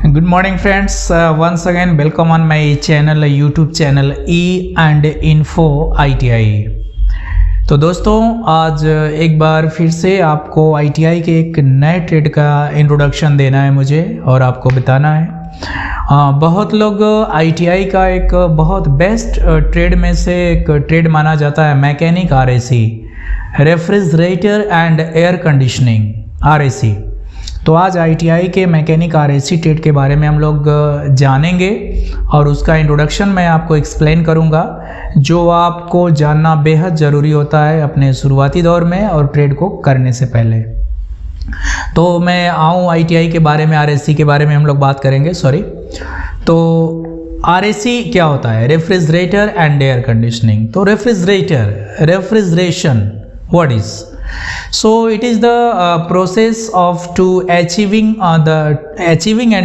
Good morning friends, once again welcome on my channel, YouTube channel E and Info ITI। तो दोस्तों आज एक बार फिर से आपको ITI के एक नए ट्रेड का इंट्रोडक्शन देना है मुझे और आपको बताना है। बहुत लोग ITI का एक बहुत बेस्ट ट्रेड में से एक ट्रेड माना जाता है mechanic RAC, refrigerator and air conditioning RAC। तो आज ITI के मैकेनिक RAC ट्रेड के बारे में हम लोग जानेंगे और उसका इंट्रोडक्शन मैं आपको एक्सप्लेन करूंगा, जो आपको जानना बेहद ज़रूरी होता है अपने शुरुआती दौर में और ट्रेड को करने से पहले। तो मैं आऊँ ITI के बारे में, RAC के बारे में हम लोग बात करेंगे। तो RAC क्या होता है? Refrigerator and air conditioning. तो refrigeration what is? So it is the process of to achieving and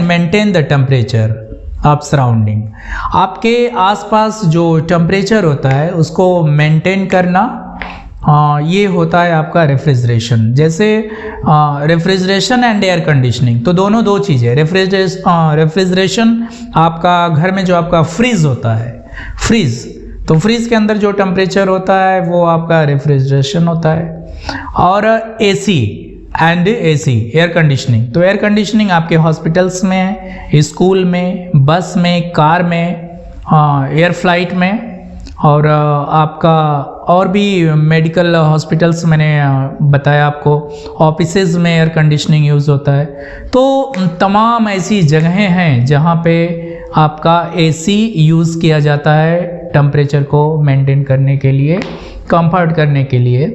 maintain the temperature of surrounding। आपके आसपास जो टेम्परेचर होता है उसको मेंटेन करना, ये होता है आपका रेफ्रिजरेशन। जैसे रेफ्रिजरेशन एंड एयर कंडीशनिंग, तो दोनों दो चीज़ें। रेफ्रिजरेशन आपका घर में जो आपका फ्रीज होता है, तो फ्रीज के अंदर जो टेम्परेचर होता है वो आपका रेफ्रिजरेशन होता है। और AC एयर कंडीशनिंग, तो एयर कंडीशनिंग आपके हॉस्पिटल्स में, स्कूल में, बस में, कार में, एयर फ्लाइट में, और आपका और भी मेडिकल हॉस्पिटल्स मैंने बताया आपको, ऑफिसेज में एयर कंडीशनिंग यूज़ होता है। तो तमाम ऐसी जगहें हैं जहाँ पे आपका AC यूज़ किया जाता है टेम्परेचर को मेंटेन करने के लिए, कंफर्ट करने के लिए।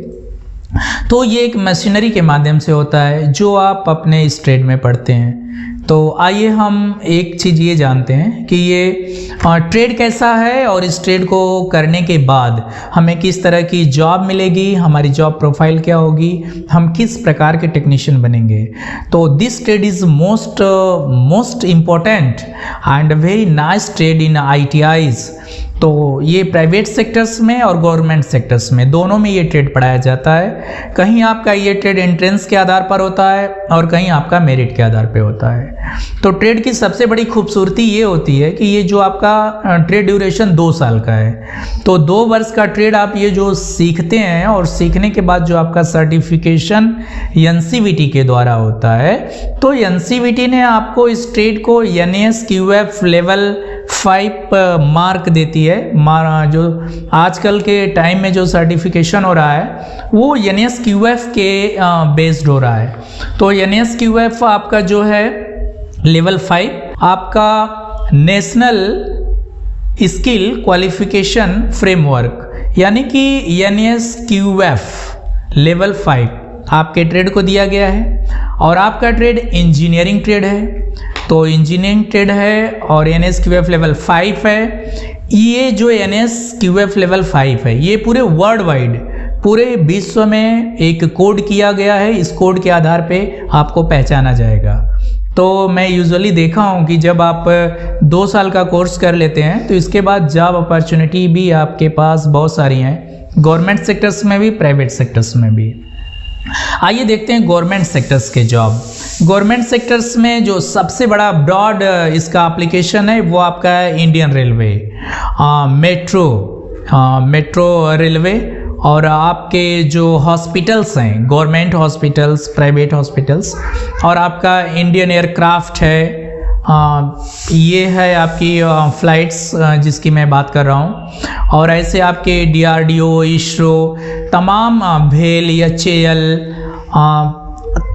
तो ये एक मशीनरी के माध्यम से होता है जो आप अपने इस ट्रेड में पढ़ते हैं। तो आइए हम एक चीज़ ये जानते हैं कि ये ट्रेड कैसा है और इस ट्रेड को करने के बाद हमें किस तरह की जॉब मिलेगी, हमारी जॉब प्रोफाइल क्या होगी, हम किस प्रकार के टेक्नीशियन बनेंगे। तो this trade is most important and very nice trade in ITIs। तो ये प्राइवेट सेक्टर्स में और गवर्नमेंट सेक्टर्स में दोनों में ये ट्रेड पढ़ाया जाता है। कहीं आपका ये ट्रेड एंट्रेंस के आधार पर होता है और कहीं आपका मेरिट के आधार पे होता है। तो ट्रेड की सबसे बड़ी खूबसूरती ये होती है कि ये जो आपका ट्रेड ड्यूरेशन 2 साल का है, तो 2 वर्ष का ट्रेड आप ये जो सीखते हैं और सीखने के बाद जो आपका सर्टिफिकेशन Ncvt के द्वारा होता है, तो Ncvt ने आपको इस ट्रेड को NASQF लेवल 5 मार्क देती है। जो आजकल के टाइम में जो सर्टिफिकेशन हो रहा है वो NASQF के बेस्ड हो रहा है। तो NASQF आपका जो है लेवल 5 आपका नेशनल स्किल क्वालिफिकेशन फ्रेमवर्क, यानी कि NASQF लेवल 5 आपके ट्रेड को दिया गया है। और आपका ट्रेड इंजीनियरिंग ट्रेड है, तो इंजीनियरिंग ट्रेड है और NASQF लेवल 5 है। ये जो NASQF लेवल 5 है ये पूरे वर्ल्ड वाइड, पूरे विश्व में एक कोड किया गया है। इस कोड के आधार पे आपको पहचाना जाएगा। तो मैं यूजुअली देखा हूँ कि जब आप 2 साल का कोर्स कर लेते हैं तो इसके बाद जॉब अपॉर्चुनिटी भी आपके पास बहुत सारी हैं, गवर्नमेंट सेक्टर्स में भी, प्राइवेट सेक्टर्स में भी। आइए देखते हैं गवर्नमेंट सेक्टर्स के जॉब। गवर्नमेंट सेक्टर्स में जो सबसे बड़ा ब्रॉड इसका एप्लीकेशन है वो आपका है इंडियन रेलवे, मेट्रो रेलवे, और आपके जो हॉस्पिटल्स हैं, गवर्नमेंट हॉस्पिटल्स, प्राइवेट हॉस्पिटल्स, और आपका इंडियन एयरक्राफ्ट है। ये है आपकी फ्लाइट्स जिसकी मैं बात कर रहा हूँ। और ऐसे आपके DRDO, ISRO, तमाम भेल या चेयल,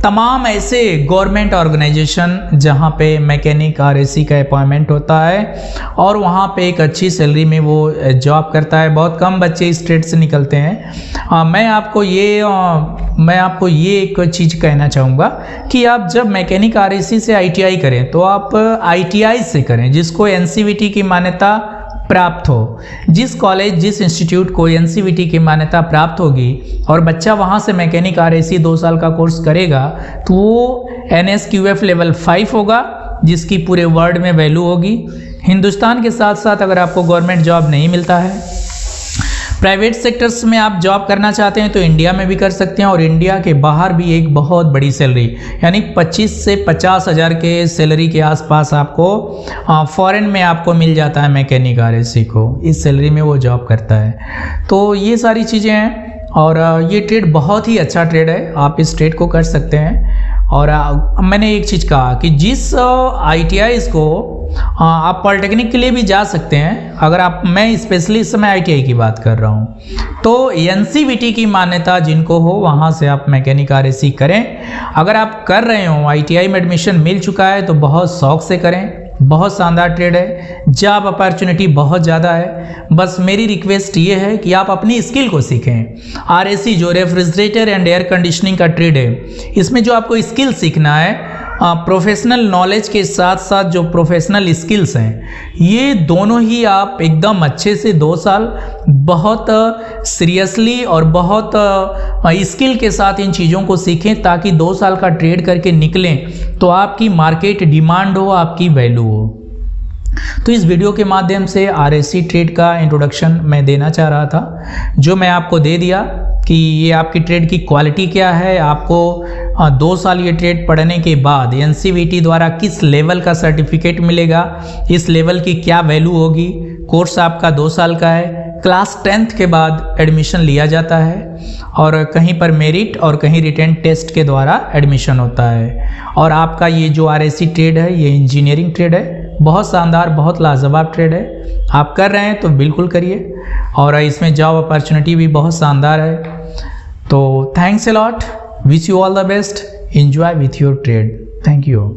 तमाम ऐसे गवर्नमेंट ऑर्गेनाइजेशन जहाँ पे मैकेनिक RAC का अपॉइंटमेंट होता है और वहाँ पे एक अच्छी सैलरी में वो जॉब करता है। बहुत कम बच्चे इस ट्रेड से निकलते हैं। मैं आपको ये एक चीज़ कहना चाहूँगा कि आप जब मैकेनिक RAC से ITI करें तो आप ITI से करें जिसको Ncvt की मान्यता प्राप्त हो। जिस कॉलेज, जिस इंस्टीट्यूट को Ncvt की मान्यता प्राप्त होगी और बच्चा वहाँ से मैकेनिक RAC 2 साल का कोर्स करेगा तो वो NASQF लेवल 5 होगा, जिसकी पूरे वर्ल्ड में वैल्यू होगी। हिंदुस्तान के साथ साथ अगर आपको गवर्नमेंट जॉब नहीं मिलता है प्राइवेट सेक्टर्स में आप जॉब करना चाहते हैं तो इंडिया में भी कर सकते हैं और इंडिया के बाहर भी एक बहुत बड़ी सैलरी यानी 25 से 50 हज़ार के सैलरी के आसपास आपको फॉरेन में आपको मिल जाता है मैकेनिक आरएसी को, इस सैलरी में वो जॉब करता है। तो ये सारी चीज़ें हैं और ये ट्रेड बहुत ही अच्छा ट्रेड है, आप इस ट्रेड को कर सकते हैं। और मैंने एक चीज़ कहा कि जिस ITIs को आप पॉलिटेक्निक के लिए भी जा सकते हैं, अगर आप, मैं स्पेशली इस समय ITI की बात कर रहा हूँ, तो NCVT की मान्यता जिनको हो वहाँ से आप मैकेनिक RAC करें। अगर आप कर रहे हो, ITI में एडमिशन मिल चुका है तो बहुत शौक से करें, बहुत शानदार ट्रेड है, जॉब अपॉर्चुनिटी बहुत ज़्यादा है। बस मेरी रिक्वेस्ट ये है कि आप अपनी स्किल को सीखें। RAC जो रेफ्रिजरेटर एंड एयर कंडीशनिंग का ट्रेड है, इसमें जो आपको स्किल सीखना है, प्रोफेशनल नॉलेज के साथ साथ जो प्रोफेशनल स्किल्स हैं, ये दोनों ही आप एकदम अच्छे से 2 साल बहुत सीरियसली और बहुत स्किल के साथ इन चीज़ों को सीखें, ताकि 2 साल का ट्रेड करके निकलें तो आपकी मार्केट डिमांड हो, आपकी वैल्यू हो। तो इस वीडियो के माध्यम से RAC ट्रेड का इंट्रोडक्शन मैं देना चाह रहा था, जो मैं आपको दे दिया कि ये आपकी ट्रेड की क्वालिटी क्या है। आपको 2 साल ये ट्रेड पढ़ने के बाद NCVT द्वारा किस लेवल का सर्टिफिकेट मिलेगा, इस लेवल की क्या वैल्यू होगी। कोर्स आपका 2 साल का है, क्लास 10th के बाद एडमिशन लिया जाता है और कहीं पर मेरिट और कहीं रिटन टेस्ट के द्वारा एडमिशन होता है। और आपका ये जो RAC ट्रेड है, ये इंजीनियरिंग ट्रेड है, बहुत शानदार, बहुत लाजवाब ट्रेड है। आप कर रहे हैं तो बिल्कुल करिए और इसमें जॉब अपॉर्चुनिटी भी बहुत शानदार है। तो thanks a lot, wish you all the best, enjoy with your trade, thank you.